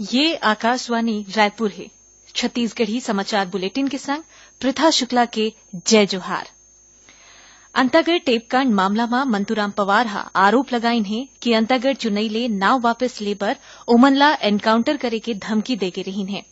ये आकाशवाणी रायपुर है। छत्तीसगढ़ी समाचार बुलेटिन के संग प्रथा शुक्ला के जय जोहार। अंतागढ़ टेपकांड मामला में मंतूराम पवार हा आरोप लगाइन है कि अंतागढ़ चुनई ले नाव वापस लेबर ओमन ला एनकाउंटर करे के धमकी देके रहीन है।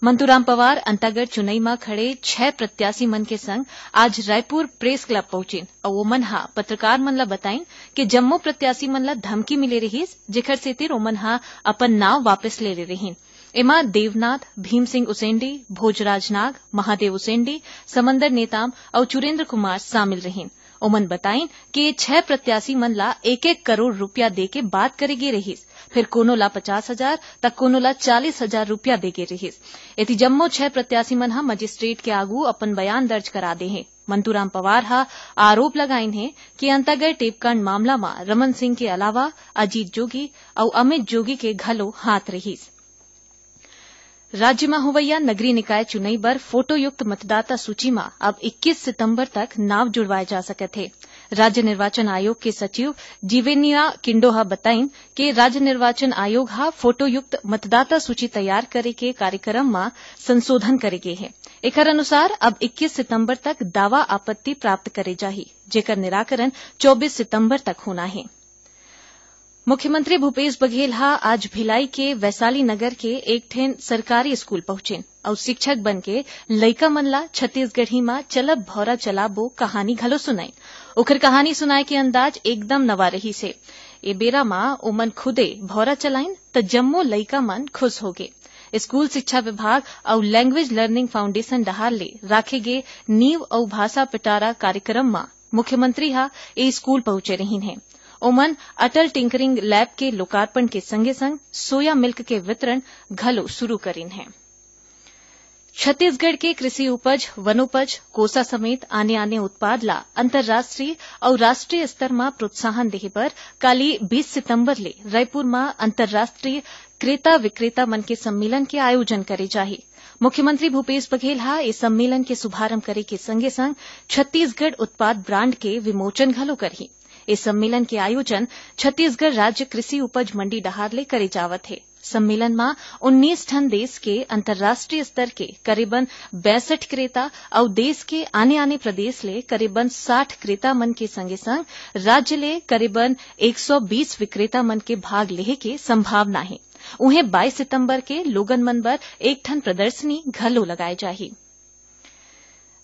मंतूराम पवार अंतागढ़ चुनई में खड़े 6 प्रत्याशी मन के संग आज रायपुर प्रेस क्लब पहुंचिन और ओमन हा पत्रकार मन ला बताइन कि जम्मो प्रत्याशी मन ला धमकी मिले रहीस, जेकर सेतिर ओमन हा अपन नाव वापस ले रहीन। एमा देवनाथ, भीम सिंह उसेंडी, भोजराज नाग, महादेव उसेंडी, समंदर नेताम और चुरेंद्र कुमार शामिल रहीन। ओमन बताइन कि 6 प्रत्याशी मन ला 1-1 करोड़ रुपया देके बात करेगे रहीस, फिर कोनो ला 50,000 तक कोनो ला 40,000 रुपया देगे रहीस। एति जम्मो 6 प्रत्याशी मन हा मजिस्ट्रेट के आगू अपन बयान दर्ज करा दे हैं। मंतूराम पवार हा आरोप लगाइन है कि अंतागढ़ टेपकांड मामला में रमन सिंह के अलावा अजीत जोगी और अमित जोगी के घलो हाथ रहीस। राज्य में होवैया नगरीय निकाय चुनाई बर फोटोयुक्त मतदाता सूची में अब 21 सितंबर तक नाव जुड़वाए जा सकत है। राज्य निर्वाचन आयोग के सचिव जीवेनिया किंडोहा बताइन कि राज्य निर्वाचन आयोग हा फोटोयुक्त मतदाता सूची तैयार करे के कार्यक्रम में संशोधन करेगे है। एकर अनुसार अब 21 सितंबर तक दावा आपत्ति प्राप्त करे जाही, जेकर निराकरण 24 सितंबर तक होना है। मुख्यमंत्री भूपेश बघेल हा आज भिलाई के वैशाली नगर के एक ठेन सरकारी स्कूल पहुंचेन और शिक्षक बन के लइका मन ला छत्तीसगढ़ी में चलब भौरा चलाबो कहानी घलो सुनाइन। ओकर कहानी सुनाए के अंदाज एकदम नवा रही से। ए बेरा में ओमन खुदे भौरा चलाइन त जम्मो लइका मन खुश होगे। स्कूल शिक्षा विभाग और लैंग्वेज लर्निंग फाउंडेशन डहार ले राखे गे नींव और भाषा पिटारा कार्यक्रम में मुख्यमंत्री हा ए स्कूल पहुंचे रहीन है। ओमन अटल टिंकरिंग लैब के लोकार्पण के संगे संग सोया मिल्क के वितरण घलो शुरू करीन है। छत्तीसगढ़ के कृषि उपज, वनोपज, कोसा समेत आने उत्पाद ला अंतर्राष्ट्रीय और राष्ट्रीय स्तर में प्रोत्साहन देहे पर काली 20 सितंबर ले रायपुर में अंतर्राष्ट्रीय क्रेता विक्रेता मन के सम्मेलन के आयोजन करे जाही। मुख्यमंत्री भूपेश बघेल हा इस सम्मेलन के शुभारंभ करे के संगे संग छत्तीसगढ़ उत्पाद ब्रांड के विमोचन घलो करही। इस सम्मेलन के आयोजन छत्तीसगढ़ राज्य कृषि उपज मंडी डहार ले करे जावत है। सम्मेलन में 19 ठन देश के अंतर्राष्ट्रीय स्तर के करीबन 62 क्रेता और देश के आने प्रदेश ले करीबन 60 क्रेता मन के संगे संग राज्य ले करीबन 120 विक्रेता मन के भाग लेहे के संभावना है। उन्हें 22 सितंबर के लोगन मन बर एक ठन प्रदर्शनी घलो लगाए जाही।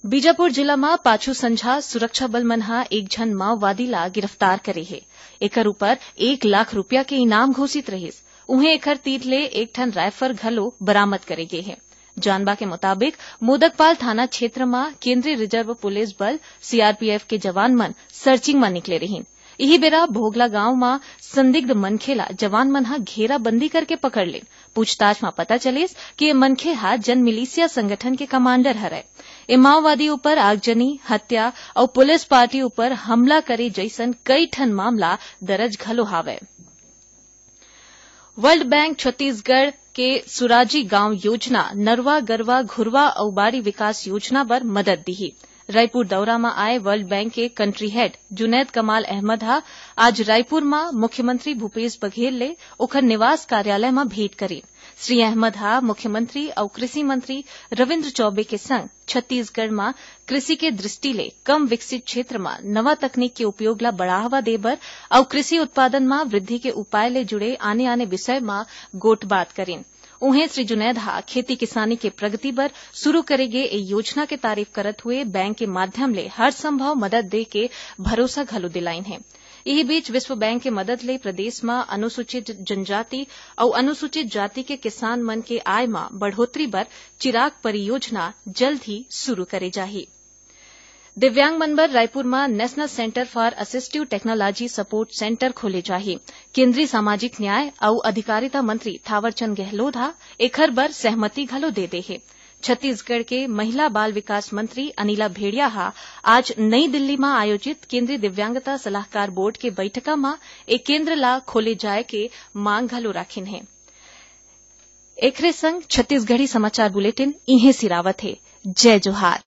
बीजापुर जिला में पाछू संझा सुरक्षा बल मन हा एक झन माओवादी ला गिरफ्तार करे है। एकर ऊपर 1 लाख रुपया के इनाम घोषित रहिस। उन्हें एकर तीर ले एक ठन राइफल घलो बरामद करे गे है। जानबा के मुताबिक मोदकपाल थाना क्षेत्र में केंद्रीय रिजर्व पुलिस बल सीआरपीएफ के जवान मन सर्चिंग में निकले रहीन। यही बेरा भोगला गांव में संदिग्ध मनखे ला जवान मन हा घेराबंदी करके पकड़ लेन। पूछताछ में पता चलिस कि ये मनखे हा जन मिलिशिया संगठन के कमांडर हरय। ए माओवादी ऊपर आगजनी, हत्या और पुलिस पार्टी ऊपर हमला करे जैसन कई ठन मामला दर्ज घलो हावय। वर्ल्ड बैंक छत्तीसगढ़ के सुराजी गांव योजना, नरवा, गरवा, घुरवा और बाड़ी विकास योजना पर मदद दी। रायपुर दौरा में आए वर्ल्ड बैंक के कंट्री हेड जुनैद कमाल अहमद हा आज रायपुर में मुख्यमंत्री भूपेश बघेल ले ओखर निवास कार्यालय में भेंट करी। श्री अहमद हा मुख्यमंत्री और कृषि मंत्री रविन्द्र चौबे के संग छत्तीसगढ़ में कृषि के दृष्टि ले कम विकसित क्षेत्र में नवा तकनीक के उपयोग ला बढ़ावा देबर और कृषि उत्पादन में वृद्धि के उपाय ले जुड़े आने विषय में गोटबात करीन। उन्हें श्री जुनैद हा खेती किसानी के प्रगति पर शुरू करेगे ए योजना के तारीफ करत हुए बैंक के माध्यम ले हर संभव मदद दे के भरोसा घलो दिलाइन है। यही बीच विश्व बैंक के मदद ले प्रदेश में अनुसूचित जनजाति और अनुसूचित जाति के किसान मन के आय में बढ़ोतरी बर चिराग परियोजना जल्द ही शुरू करे जाही। दिव्यांग मन बर रायपुर में national centre for assistive technology support centre खोले जाही। केंद्रीय सामाजिक न्याय और अधिकारिता मंत्री थावरचंद गहलोत हा एखर बर सहमति घलो दे दे है। छत्तीसगढ़ के महिला बाल विकास मंत्री अनिला भेड़िया हा आज नई दिल्ली में आयोजित केंद्रीय दिव्यांगता सलाहकार बोर्ड के बैठका में एक केंद्र ला खोले जाए के मांग घलो राखिन है। एकरे संग छत्तीसगढ़ी समाचार बुलेटिन इहे सिरावत है। जय जोहार।